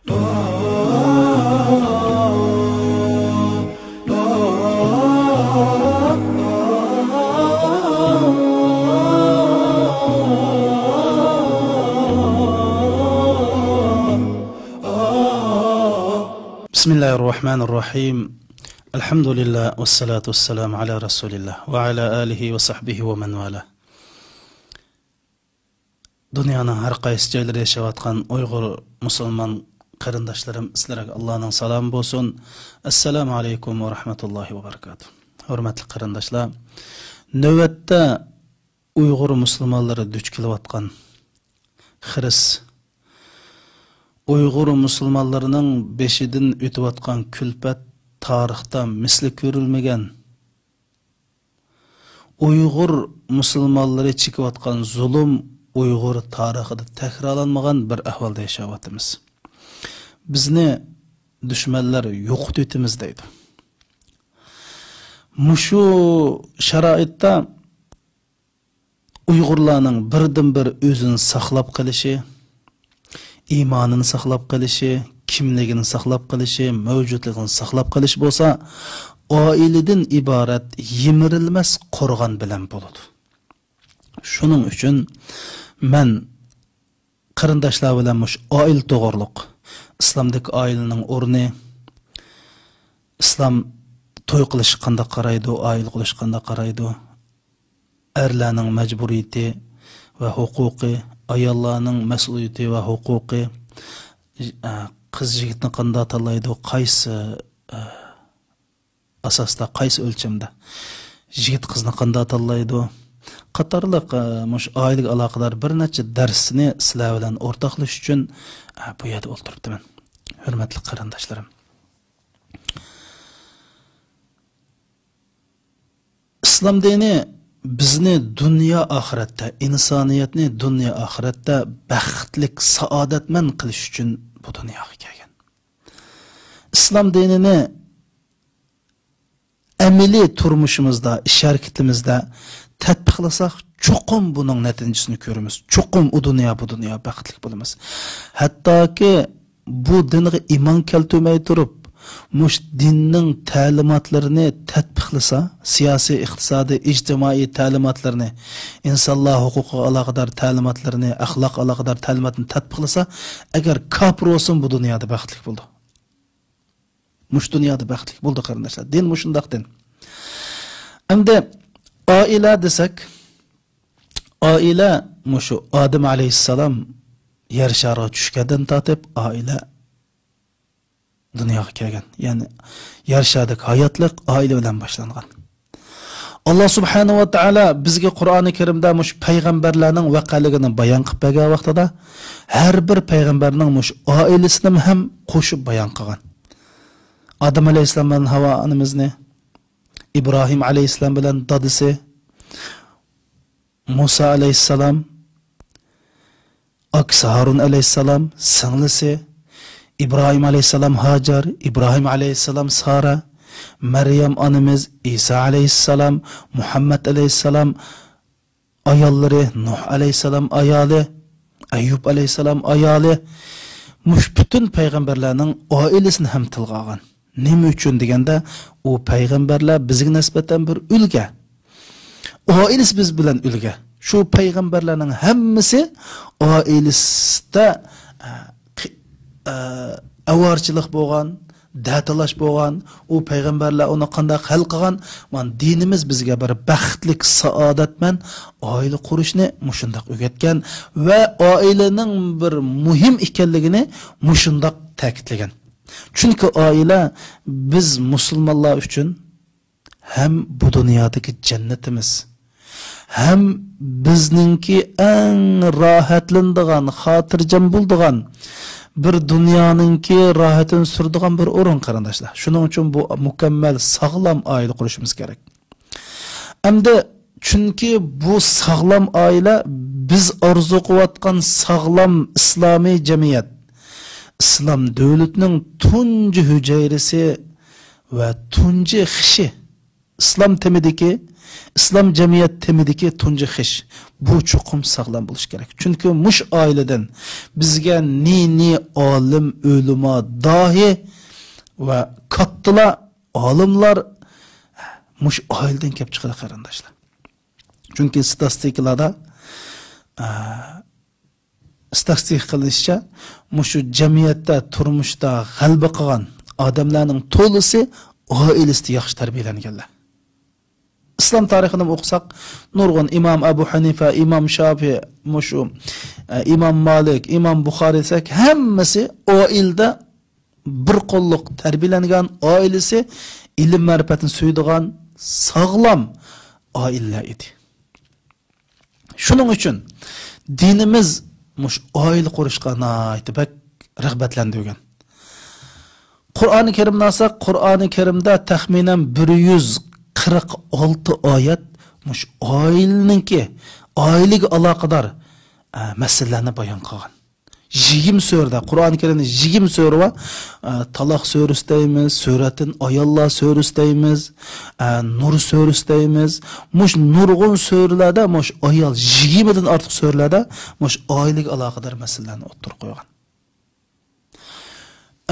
Bismillahirrahmanirrahim. Elhamdülillah ve salatu vesselam ala Resulillah ve ala alihi ve sahbihi ve men vala. Dünyanın her qaysı joylarida yaşayotgan Uyghur musulmon qarindoshlarım, sizlarga Allohning salomı bo'lsin. Assalomu alaykum ve rahmatullohi ve barakatuh. Hurmatli qarindoshlar, navbatda Uyghur musulmonlari duch kelayotgan xiris Uyghur musulmonlarining beshidan o'tayotgan kulfat tarixda misli ko'rilmagan. Uyghur musulmonlari chekayotgan zulm Uyghur tarixida takrorlanmagan bir ahvolda yashayapmiz. Bizni dushmanlar yo'qotimiz deydi. Mushu sharoitda Uyg'urlarning birdan-bir o'zini saqlab qolishi, imanını saqlab qilishi, kimligini saqlab qilishi, mavjudligini saqlab qilish bo'lsa, oiladan iborat yemirilmas qo'rg'on bilan bo'ladi. Shuning uchun men qarindoshlar bilan mush oila to'g'riliq, islomdagi oilaning o'rni, islom to'y qilish qanday qaraydi, oila qilish qanday qaraydi, erlarning majburiyati va huquqi, ayollarning mas'uliyati va huquqi, qiz yigitni qanday tanlaydi, qaysi asosda, qaysi o'lchamda yigit qizni qanday tanlaydi, qatorliq mush oilaga aloqador bir necha darsni sizlar bilan o'rtoqlash uchun bu yerda o'tiribman. Hurmatli qarindoshlarim, islom dini bizni dunyo oxiratda, insoniyatni dunyo oxiratda baxtlik, saodatmand qilish uchun bu dunyoga kelgan. Islom dinini amaliy turmushimizda, ish harakatimizda tatbiqlasak, cho'qim buning natijasini ko'ramiz. Cho'qim u dunyo bu dunyo baxtli bo'lamiz. Hattoki bu dinga iymon keltirmay turib, mush dinning ta'limotlarini tatbiqlasa, siyosiy, iqtisodiy, ijtimoiy ta'limotlarini, insonlar huquqiga aloqador ta'limotlarini, axloq aloqador ta'limotni tatbiqlasa, agar kofir bo'lsin, bu dunyoda baxtli bo'ldi. Mush dunyoda baxtli bo'ldi qarindoshlar. Din mushundaq din. Endi oila desak, oila mushu Odam alayhissalom yer shariga tushgandan tortib oila dunyoga kelgan. Ya'ni yer sharidagi hayotlik oila bilan boshlangan. Alloh subhanahu va taolo bizga Qur'oni Karimda mush payg'ambarlarning vaqaligini bayon qilib bergan vaqtida har bir payg'ambarning mush oilasini ham qo'shib bayon qilgan. Odam alayhissalom bilan Havo onamizni, İbrahim aleyhisselam bilan dadisi, Musa aleyhisselam, Aks Harun aleyhisselam singlisi, İbrahim aleyhisselam Hacer, İbrahim aleyhisselam Sara, Meryem anamiz, İsa aleyhisselam, Muhammed aleyhisselam ayolları, Nuh aleyhisselam ayoli, Ayyub aleyhisselam ayoli, mush bütün peygamberlerinin ailesini ham tilga olgan. Nima uchun deganda, o payg'ambarlar bizga nisbatan bir ulga. Oilasi biz bilan ulga. Shu payg'ambarlarning hammasi oilasida avorchilik bo'lgan, datalash bo'lgan, o payg'ambarlar uni qanday hal qilgan, mana dinimiz bizga bir baxtlik, saodatmand oila qurishni mushundaq o'rgatgan va oilaning bir muhim ekanligini mushundaq ta'kidlagan. Çünkü aile biz musulmonlar uchun hem bu dünyadaki cennetimiz, hem bizninki en rahatlandigan, xotirjam bo'ldigan bir dunyoninki rohatini surdigan bir o'rin qarindoshlar. Shuning uchun bu mukammal, sog'lom oila qurishimiz kerak. Endi chunki bu sog'lom oila biz orzu qilayotgan sog'lom islomiy jamiyat, İslam devletinin tuncu hücresi ve tuncu xişi islom temidagi, islom jamiyat temidagi tunji xish bu chuqum sog'lom bo'lish kerak. Chunki mush oiladan bizga ni olim, ulamo, dohi va kattalar, olimlar mush oiladan kelib chiqadi qarindoshlar. Chunki statistikalarda statistik qilishicha, mushu jamiyatda turmushda g'alaba qilgan odamlarning to'lisi oilasida yaxshi tarbiyalanganlar. İslam tarixini o'qisak, nurg'un İmam Abu Hanifa, İmam Shafi'i, mushu İmam Malik, İmam Buxoriy desak, hammasi oilada bir qo'lliq tarbiyalangan, oilasi ilm ma'rifatini suydigan sog'lom oilalar edi. Shuning uchun dinimiz mush oila qurishga bak rag'batlantirgan. Qur'oni Karimni olsak, Qur'oni Karimda taxminan 146 oyat mush oilaningki, oilaga aloqador masalalarni bayon qilgan. 20 surada, Qur'oni Karimda 20 sura va Taloq surasi deymiz, Suratin Ayollar surasi deymiz, Nur surasi deymiz. Mush nurg'un suralarda mush ayol 20 dan ortiq suralarda mush oilaga aloqador masalalarni o'ttirib qo'ygan.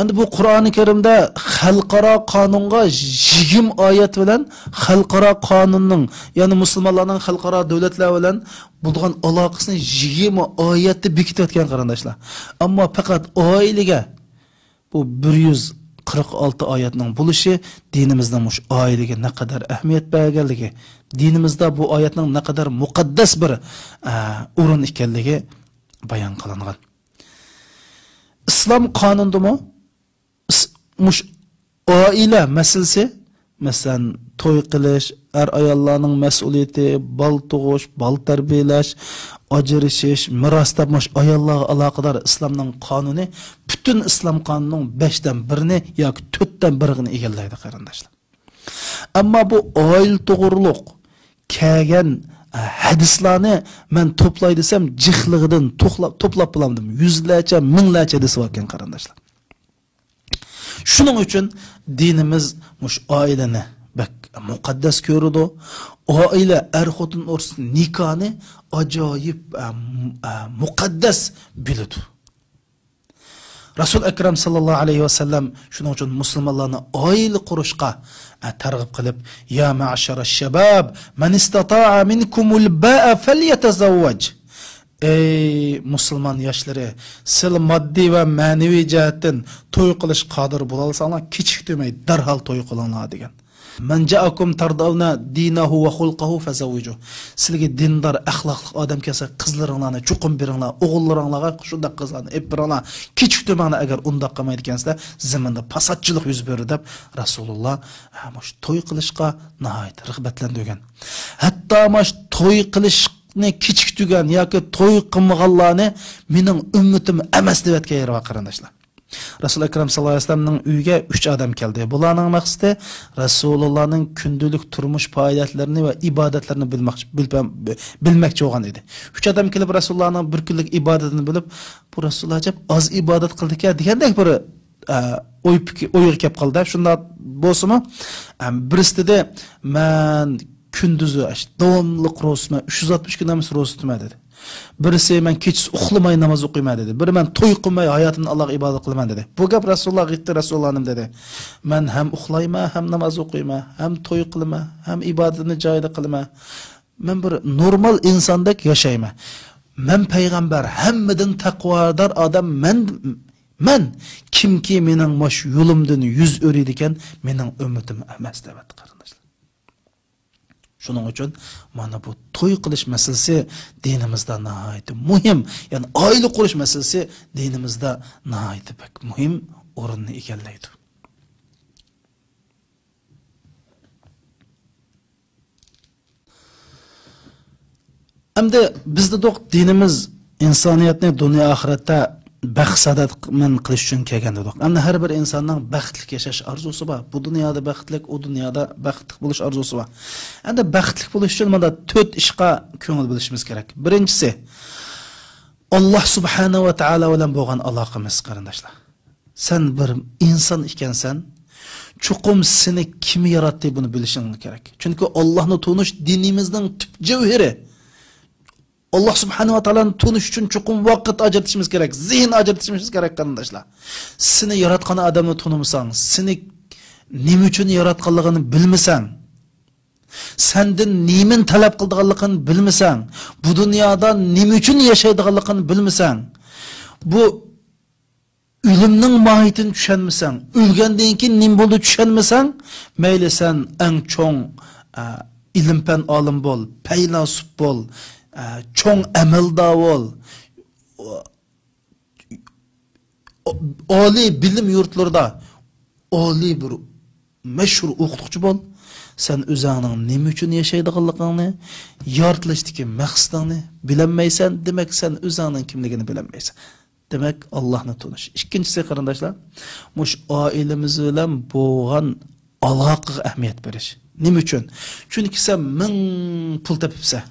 Endi bu Qur'oni Karimda xalqaro qonunga 20 oyat bilan xalqaro qonunning, ya'ni musulmonlarning xalqaro davlatlar bilan bo'lgan aloqasini 20 oyatda bekitib o'tgan qarindoshlar. Ammo faqat oilaga bu 146 oyatning bo'lishi dinimizda mush oilaga ne qadar ahamiyat berganligi, dinimizda bu oyatning ne qadar muqaddas bir o'rin ekanligi bayon qilingan. Islom qonundimi mush oila masalasi, masalan to'y qilish, ayollarning mas'uliyati, bal tug'ish, bal tarbiyalash, ajrishish, mirosda mush ayollarga aloqador islomning qonuni butun islom qonunining 5 dan 1ni yoki 4 dan 1ni egallaydi qarindoshlar. Ammo bu oila to'g'riliq kelgan hadislarni men to'play desam, jihligidan to'plab bilamdim. Yuzlarcha, minglarcha hadis bor ekan qarindoshlar. Shuning uchun dinimiz mush oilani bak muqaddas ko'rdi. Oila xotin o'rtasida nikohni ajoyib muqaddas biladi. Rasul akram sallallohu alayhi va sallam shuning uchun musulmonlarni oila qurishga targ'ib qilib, ya ma'sharash shabab man istata'a minkumul ba'a falyatazawwaj. Ey musulmon yoshlari, siz moddiy va ma'naviy jihatdan to'y qilish qodir bo'lalsanglar, kechiktirmay darhol to'y qilinglar degan. Man ja'akum tardawna dinahu va xulqahu fazawwiju. Sizga dindor, axloqli odam kelsa, qizlaringlarni chuqum beringlar, o'g'illaringlarga shunday qizlarni ep beringlar. Kechiktirmanglar, agar undoq qilmaydi ekansizlar, zamonda fasodchilik yuz beradi deb Rasululloh mush to'y qilishga nihoyat rag'batlantirgan. Hatto mush to'y qilish kechiktirgan yoki to'y qilmaganlarni mening ummatim emas deb aytgan yeri bor qarindoshlar. Rasul akram sallallohu alayhi vasallamning uyiga 3 odam keldi. Bularning maqsadi Rasulullohning kundalik turmush faoliyatlarini va ibodatlarini bilmoqchi bo'lgan edi. 3 odam kelib Rasulullohning bir kunlik ibodatini bilib, bu Rasululloh ajab oz ibodat qildi-ku degandek bir o'yga kelib qoldi. Shunda bo'lsa-mu, birisi dedi, men kunduzi davomli ro'zma 360 kun namoz ro'za tutma dedi. Birisi men kechasi uxlamay namoz o'qiyman dedi. Biri men to'y qilmay hayotimni Allohga ibodat qilaman dedi. Bu gap Rasululloh aytdi, Rasulullohim dedi. Men ham uxlayman, ham namoz o'qiyman, ham to'y qilaman, ham ibodatni joyida qilaman. Men bir normal insondek yashayman. Men payg'ambar, hammadan taqvodor odam men kimki mening mosh yo'limdan yuz o'riydi ekan, mening ummatim emas deb aytdi qarindoshlar. Shuning uchun mana bu to'y qilish masalasi dinimizda nihoyat muhim, ya'ni oila qurish masalasi dinimizda nihoyat muhim o'rinni egallaydi. Endi bizda do'q dinimiz insoniyatni dunyo oxiratda baxtsadat qilish uchun kelgan dedik. Endi har bir insonning baxtli yashash orzusi bor. Bu dunyoda baxtli, u dunyoda baxtli bo'lish orzusi bor. Endi baxtli bo'lish uchun mana 4 ishga ko'ngil bo'lishimiz kerak. Birinchisi, Alloh subhanahu va taolo bilan bo'lgan aloqamiz qarindoshlar. Sen bir inson ekansan, Chuqum seni kim yarattı bunu bilishing kerak. Çünkü Allah'ni tunish dinimizning tüp cevheri. Allah subhanahu wa ta'ala'ni tunish uchun chuqum vaqt ajratishimiz kerak, zihin ajratishimiz kerak qarindoshlar. Seni yaratgan adamni tunimasang, seni nima uchun yaratganligini bilmasang, senden nimin talab qildiganligini bilmasang, bu dunyoda nima uchun yashaydiganligini bilmasang, bu ölümning mahiyetini tushunmasang, o'lgandan keyin nima bo'ldi tushunmasang, mayli sen eng cho'ng ilm-fan olim bo'l, faylasuf bo'l, cho'ng amaldor bo'l, oliy bilim yurtlarida oliy bir mashhur o'qituvchi bo'l. Sen o'zingning nima uchun yashaydiganligingni, yoritilishdagi maqsadingni bilmaysan, demak sen o'zingning kimligini bilmaysan. Demek Allah'ını tanış. İkincisi kardeşler, muş ailemiz bilen boğan alaqıga ehmiyet veriş. Nima üçün? Çünkü sen min pul tepipse,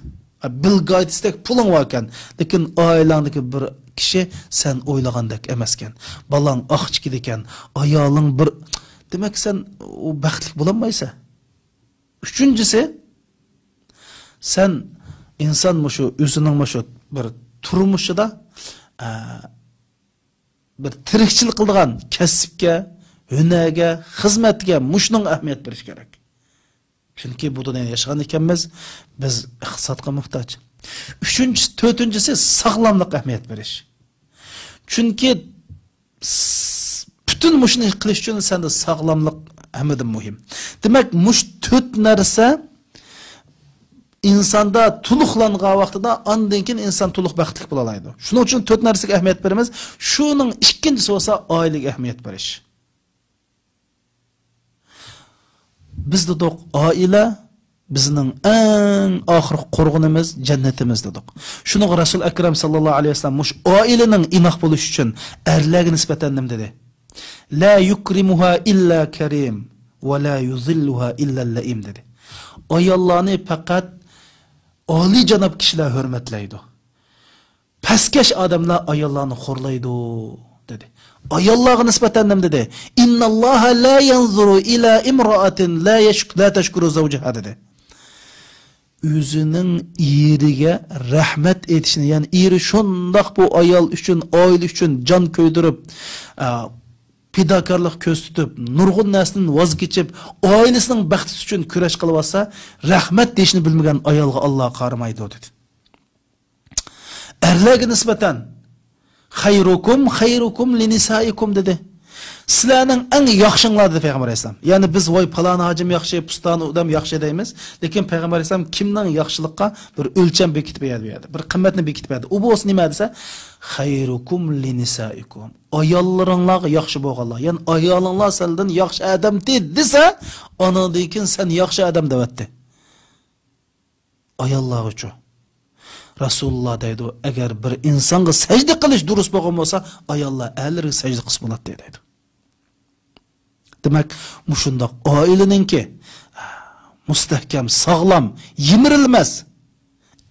Bill Gates'tek pulun varken, lekin ailendeki bir kişi sen oylagandek emesken, balan akçık idiken, ayalın bir, demek sen o baxtlik bulanmaysa. Üçüncüsü, sen insan muşu, özünün muşu bir turmuşu da, bir tirikchilik qilgan kasbga, hunarga, xizmatga mushning ahamiyat berish kerak. Chunki bu dunyoda yashagan ekanmiz, biz iqtisodga muhtoj. Uchinchisi, to'rtinchisi sog'lomlik ahamiyat berish. Chunki butun mushni qilish uchun senda sog'lomlik hammadan muhim. Demak, mush to'rt narsa insanda tuluqlangan vaqtida ondan keyin inson tuluq baxtli bo'la oladi. Shuning uchun to'rt narsaga ahamiyat beramiz. Shuning ikkinchisi bo'lsa oilaga ahamiyat berish. Bizda doq oila bizning eng oxirgi qo'rg'inimiz, jannatimiz dedik. Shuni Rasul akram sallallohu alayhi vasallam mush oilaning inoq bo'lishi uchun erlarga nisbatan nim dedi. La yukrimuha illa karim va la yuzilluha illa laim dedi. Ayollarni faqat oliy janob kishilar hurmatlaydi. Pastkash odamlar ayollarni xo'rlaydi dedi. Ayollarga nisbatan nima dedi? Innalloha la yanzuru ila imra'atin la tashkuru zawjaha dedi. O'zining eriga rahmat etishni, ya'ni eri shundoq bu ayol uchun, oila uchun jon ko'ydirib, fidokorlik ko'z tutib, nurg'un narsadan voz kechib, oilasining baxti uchun kurash qilib olsa, rahmat deyishni bilmagan ayolga Alloh qaramaydi dedi. Erlarga nisbatan xayrukum linisaikum dedi. Sizlarning eng yaxshinglar dedi Payg'ambar alayhisalom. Ya'ni biz voy palon hojim yaxshi, pustoni odam yaxshi deymiz, lekin Payg'ambar alayhisalom kimning yaxshilikqa bir o'lcham bekitib berdi, bir qimmatni bekitib berdi. U bo'lsa nima desa, xayrukum linisaikum. Ayollaringlarga yaxshi bo'lganlar. Ya'ni ayolinglar sendan yaxshi odam desa, ondan keyin sen yaxshi odam devatdi. Ayollar uchun Rasululloh deydi, agar bir insonga sajda qilish durust bo'lgan bo'lsa, ayollar a'lariga sajda qilsa bo'ladi deydi. Demak, mushundoq oilaningki mustahkam, sog'lom, yimirilmas,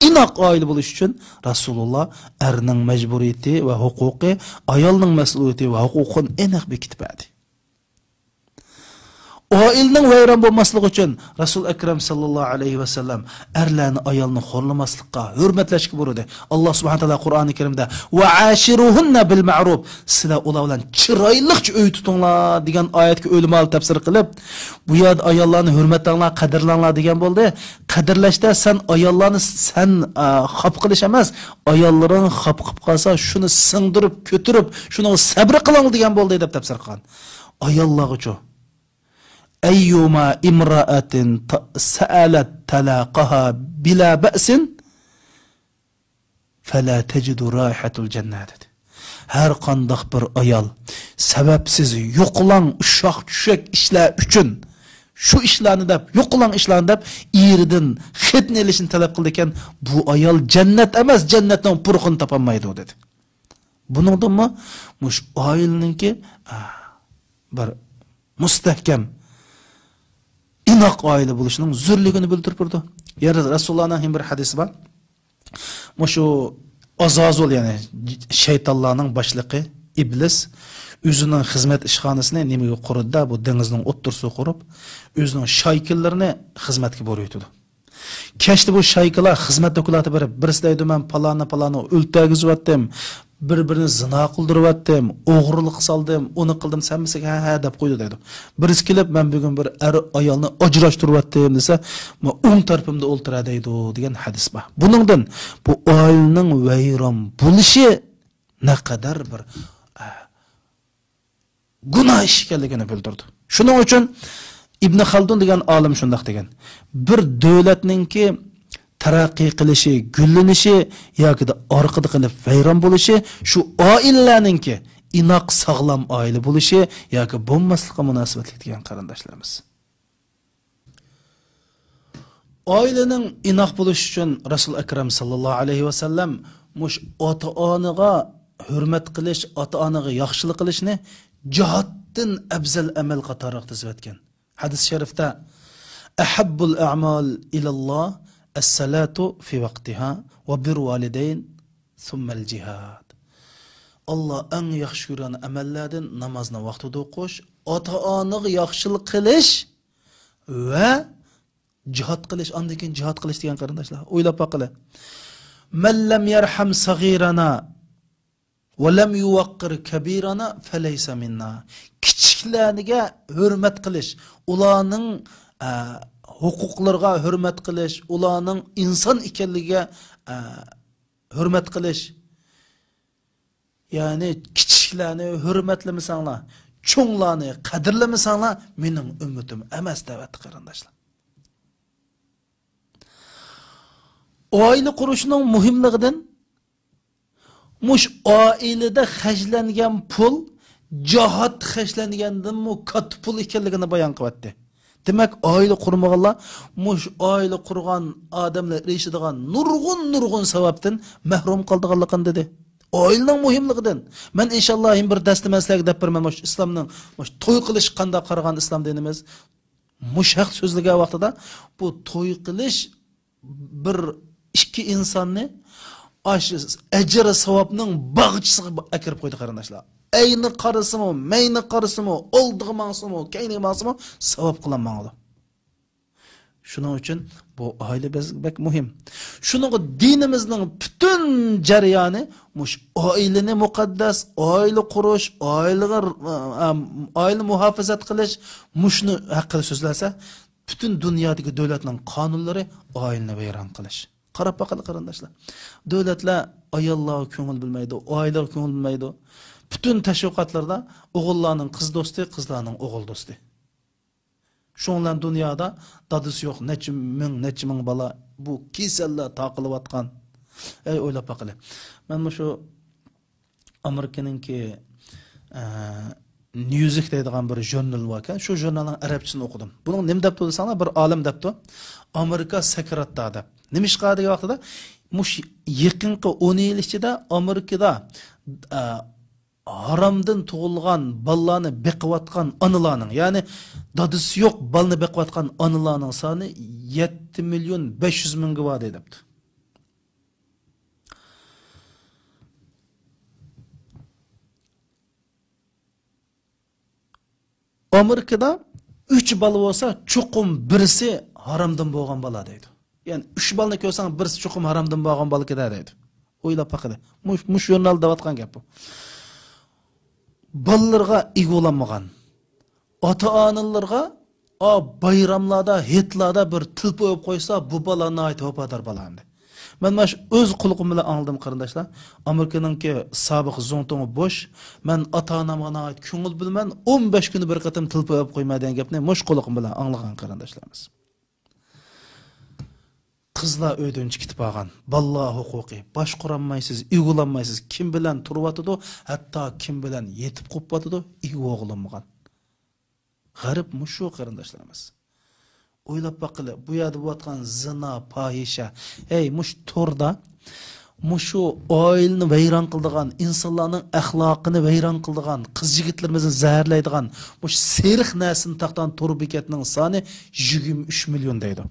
inoq oila bo'lish uchun Rasululloh erning majburiyati va huquqi, ayolning mas'uliyati va huquqini aniq bekitib berdi. Oilning vayron bo'lmasligi uchun Rasul akram sallallohu alayhi va sallam erlarni ayolni xo'rlamaslikka, hurmatlashga buyurdi. Alloh subhanahu va taolo Qur'oni Karimda va ashiruhunna bil ma'ruf, sizlar ular bilan chiroylicha uy tutinglar degan oyatga o'lmal tafsir qilib, bu yerda ayollarni hurmatlanglar, qadrlanglar degan bo'ldi. Qadrlashda sen ayollarni sen xop qilish emas, ayollaring xop qilib qolsa, shuni singdirib, ko'tirib, shuni sabr qiling degan bo'ldi deb tafsir qilgan. Ayollar uchun Ayyuma imra'atin sa'alat talaqaha bila ba'sin fala tajidu raihatul jannah dedi. Her qandaq bir ayol sababsiz yo'qlan ushaq tushak ishlar uchun shu ishlarni deb, yo'qlan ishlarni deb eridan xitni elishini talab qildi ekan, bu ayol jannat emas, jannatning purqini topolmaydi dedi. Buningdanmi mush oilninki bir mustahkam inoq oila bo'lishining zo'rligini bildirib turdi. Yana Rasulullohning bir hadisi bor. Mushu Azazul, ya'ni shaytonlarning boshlig'i, iblis o'zining xizmat ishxonasini nimaga qurdi? Bu dengizning o'ttirsa qurib, o'zining shaykillarini xizmatga boruydi. Keşti bu şaykalar xizmat dokulati berib, birisi deydi men palani o'ltagizyaptim, bir-birini zina qildiryaptim, o'g'rilik qildim, uni qildim, sen misik ha deb qo'ydi deydi. Birisi kelib, men bugun bir er ayolni ajrashtiryaptim desa, men o'ng tarafimda o'ltira deydi degan hadis bor. Buningdan bu oilaning vayron bo'lishi naqadar bir gunoh ish ekanligini bildirdi. Shuning uchun İbn Khaldun degan olim shundoq degan. Bir davlatningki taraqqiy qilishi, gullanishi yoki da orqada qilib vayron bo'lishi shu oilalarningki inoq sog'lom oila bo'lishi yoki bo'lmaslikqa munosabatli degan qarindoshlarimiz. Oilaning inoq bo'lishi uchun Rasul akram sallallohu alayhi va sallam mush ota-onaga hurmat qilish, ota-onaga yaxshilik qilishni jihoddan afzal amal qatoriga tizib Hadis şerifte ahabbul a'mal ilallah as-salatu fi vaqtiha ve bir valideyn thumma'l jihad. Allah en yaxshi ko'rgan amallardan namozni vaqtida o'qish, ota-onaga yaxshilik qilish va jihad qilish, undan keyin jihad qilish degan qarindoshlar. O'ylab boqinglar. Man lam yarham saghirana va lam yuwaqqir kabirana falaysa minna. Kichiklarga hurmat qilish, ularning huquqlariga hurmat qilish, ularning inson ekanligiga hurmat qilish. Ya'ni kichiklarni hurmatlamasanlar, cho'nglarni qadrlamasanlar, mening ummatim emas da'vat qarindoshlar. Oila qurishning muhimligidan mush oilada xarjlangan pul jihad xarjlangandan mu katta pul ekanligini bayon qilyapti. Demak, oila qurmaganlar mush oila qurgan odamlar erishadigan nurg'un savobdan mahrum qoldiganligini dedi. Oilaning muhimligidan. Men inshaalloh bir dastamaslarga deb berman mush islomning mush to'y qilish qanday qaragan islom dinimiz. Mush haq so'zlagan vaqtida bu to'y qilish bir ikki insonni ajr savobning bag'chisiga akirib qo'ydi qarindoshlar. Ayni qarasimi, mayni qarasimi, oldiga mansimi, keyniga mansimi savob qilinmaydi. Shuning uchun bu oila bizga muhim. Shuning dinimizning butun jarayoni mush oilani muqaddas, oila qurish, oila muhofazat qilish, mushni haqida so'zlasa, butun dunyodagi davlatning qonunlari oilani vayron qilish. Qarab boqing qarindoshlar. Davlatlar ayollarga ko'ngil bilmaydi, oilaga ko'ngil bilmaydi. Bütün təşviqatlarda oğullarının qız dostu, qızlarının oğul dostu. Şunlan dünyada dadısı yox, neçə min bala bu kesellər taqılıb atqan. Ey oylab baqılı. Mən şu Amerikanın ki Newsweek deydigan bir jurnal var ekan, şu jurnalın arabçasını oqudum. Bunun nim depdi desanglar bir alim depdi. Amerika sekretda deb. Nima ish qiladi vaqtida? Mush yaqinqi 10 yil ichida Amerikada haramdan tug'ilgan balalarni beqiyotgan onalarning, ya'ni dadisi yo'q balni beqiyotgan onalarning soni 7.500.000 ga bor debdi. Amerikada 3 bala olsa cho'qim birisi haramdan bo'lgan bala deydi. Yani 3 balni ko'rsang birisi cho'qim haramdan bo'lgan bala kedar deydi. O'ylab baqidi. Mush jurnalda deyotgan gap bu. Ballarga egolanmagan, ota-onalarga bayramlarda, hitlarda bir tilp o'yib qo'ysa, bu balani ayt hopadar balandi. Men mash o'z qulqim bilan angladim qarindoshlar. Amerikaningki sobiq zontoni bo'sh. Men ota-onamga ayt ko'ngil bilman, 15 kun bir qatim tilp o'yib qo'ymaydigan gapni mush qulqim bilan anglagan qarindoshlarimiz. Qizlar uydan chiqib qolgan, balla huquqi, boshqaranmaysiz, egolanmaysiz, kim bilan turibotidi, hatto kim bilan yetib qo'yibotidi, ego'g'lanmagan. G'arib mushu qarindoshlarimiz. O'ylab baqili, bu yerda bo'layotgan zina, fohisha, mush to'rda mushu oilani vayron qildigan, insonlarning axloqini vayron qildigan, qiz-yigitlarimizni zaharlaydigan, mush seriq narsini taqdan to'r bekatning soni 23 million deydi.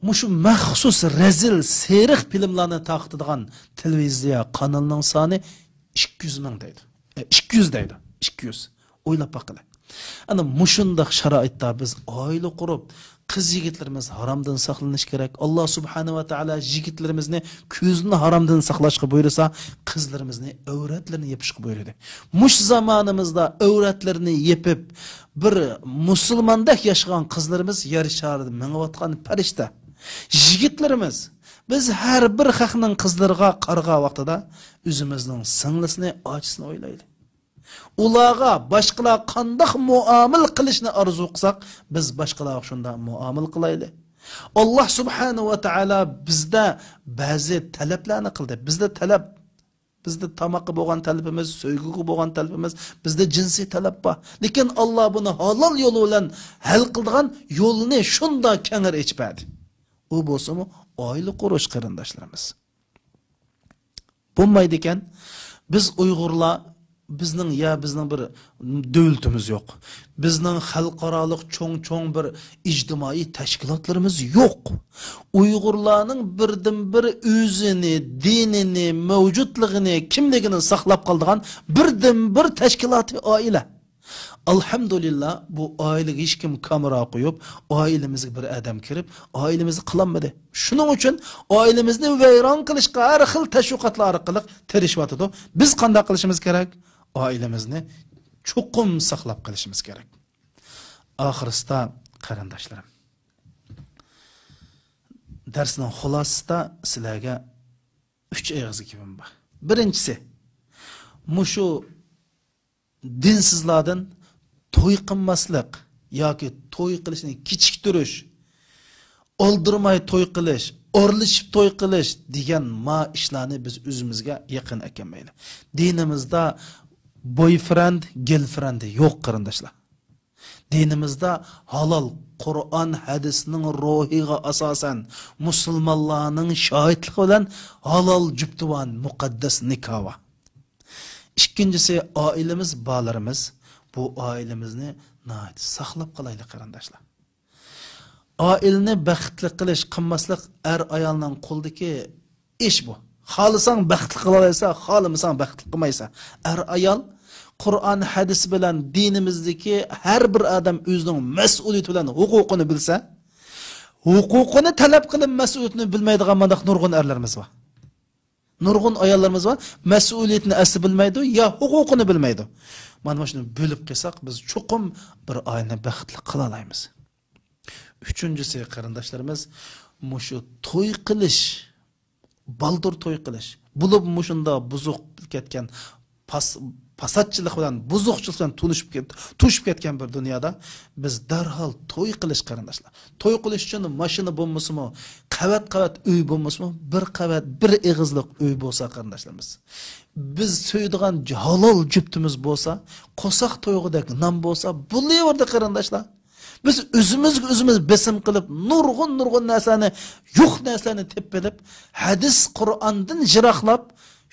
Muşu məxsus rezil, seriq filmlarını taqtıdığan televiziya kanalının sani 200 min deydi. 200 deydi. 200. Oylap bakılı. Ana muşundaq şaraitda biz aile kurup, kız yigitlerimiz haramdan saklanış gerek. Allah subhanahu wa ta'ala yigitlerimizni közünü haramdan saklashqa buyursa, kızlarimizni öğretlerini yapışqa buyurdu. Muş zamanımızda öğretlerini yapıp bir musulmandak yaşayan kızlarımız yarışardı. Menvatqan perişte. Yigitlerimiz biz her bir haqning qizlarga qarğa vaqtida özümüzning singlisini, achisini o'ylaydi. Ulağa başqalar qandaq muamil qilishni arzu qilsak, biz başqalarga shunda muamil qilayli. Allah subhanahu wa ta'ala bizda ba'zi talablarni qildi. Bizda tamoqqa bo'lgan talabimiz, so'yguga bo'lgan talabimiz, bizda jinsiy talab bor. Lekin Allah buni halol yo'li bilan hal qilgan yo'lni shunda kengir echpadi. U bo'lsa-mu oila qurish qarindoshlarimiz. Bo'lmaydi ekan, biz Uyg'urlar bizning bir davlatimiz yo'q. Bizning xalqaroliq cho'ng bir ijtimoiy tashkilotlarimiz yo'q. Uyg'urlarning birdan-bir o'zini, dinini, mavjudligini, kimligini saqlab qolgan birdan-bir tashkiloti oila. Alhamdulillah bu ailege hiç kim kamera koyup ailemizge bir adam kirip ailemizi kılanmadı. Şunun için ailemizni veyran kılışqa her xil teşviqatlar arqılı tirishwatıdı. Biz qanday qilishimiz kerak? Ailemizni çoqum saqlab qilishimiz kerak. Ahirista qarindoshlarım. Dersning xulasida sizlarga 3 eg'iz gapim bor. Birinchisi, mushu dinsizlardan to'y qilmaslik yoki to'y qilishni kechiktirish, oldirmay to'y qilish, o'rlishib to'y qilish degan ishlarni biz o'zimizga yaqin ekanmayli. Dinimizda boyfriend, girlfriend yo'q qarindoshlar. Dinimizda halol Qur'on hadisining ruhiga asosan musulmonlarning shohidligi bilan halol juftivan muqaddas nikoh. İkincisi ailemiz, bağlarımız. Bu ailemizni saqlab qolaylik qarindoshlar. Ailni baxtli qilish, qilmaslik er ayolning qo'lidagi ish bu. Xohlasan baxtli qilalaysa, xohlamasan baxtli qilmaysa. Er ayol Qur'on hadisi bilan dinimizdagi har bir odam o'zining mas'uliyati bilan huquqini bilsa, huquqini talab qilib mas'uliyatini bilmaydigan mandaq nurg'un erlarimiz bor. Nurg'un ayollarimiz var. Mas'uliyetini asli bilmaydi ya hukukunu bilmaydi. Mana shuni bo'lib qilsak biz cho'qim bir oilani baxtli qila olamiz. Üçüncüsü qarindoshlarimiz, mushu to'y qilish, baldur to'y qilish. Bo'lib mushunda buzuq ketgan pasatchilik bilan, buzuqchilik bilan tushib ketgan bir dunyoda biz darhol to'y qilish qarindoshlar. To'y qilish uchun mashina bo'lmasimi, qavat uy bo'lmasimi, bir qavat, bir eg'izlik uy bo'lsa qarindoshlarimiz. Biz so'ydigan halol juftimiz bo'lsa, qo'saq to'yg'idek non bo'lsa, bo'laverdi qarindoshlar. Biz özümüz besim qilib, nurg'un narsani, yo'q narsani tepelib, hadis Qur'ondan jiroqlab,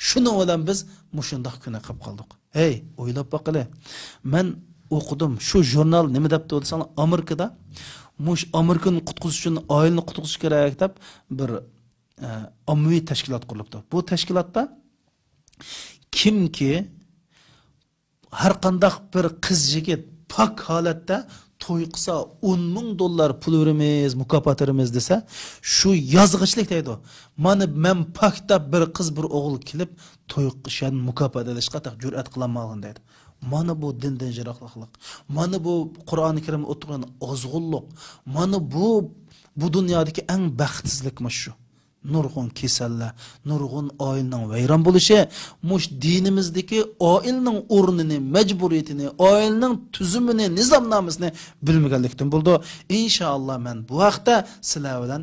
shuni bilan biz mushundoq kuni qilib qoldik. Hey, o'ylab boqili. Men o'qidim, shu jurnal nima debdi desang, Amerikada Amerikani qutqizish uchun oilani qutqizish kerak deb bir ommaviy tashkilot qurilibdi. Bu tashkilotda kimki har qanday bir qiz yigit pak holatda to'y qilsa $10,000 pul verimiz, mukofot verimiz desa, shu yozg'ichlik deydi. Mana men pakda bir qiz bir o'g'il kelib to'y qilishdan mukofot olishga jur'at qilolmagan deydi. Mana bu dindan jiroqlik. Mana bu Qur'oni Karim o'tirgan ozg'unlik. Mana bu dunyodagi eng baxtsizlikmi shu. Nurg'un kasallar, nurg'un oilaning vayron bo'lishi, mush dinimizdagi oilaning o'rnini, majburiyatini, oilaning tuzumini, nizomnomasini bilmaganlikdan bo'ldi. Inshaalloh men bu vaqtda sizlar bilan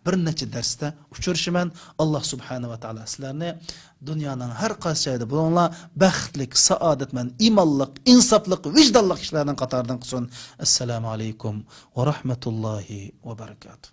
bir necha darsda uchrashaman. Alloh subhanahu va taolo sizlarni dunyoning har qaysi joyida bo'linglar, baxtlik, saodatman, iymonlik, insoflik, vijdonli kishilarning qatoridan qilsin. Assalomu alaykum va rahmatullohi va barakatuh.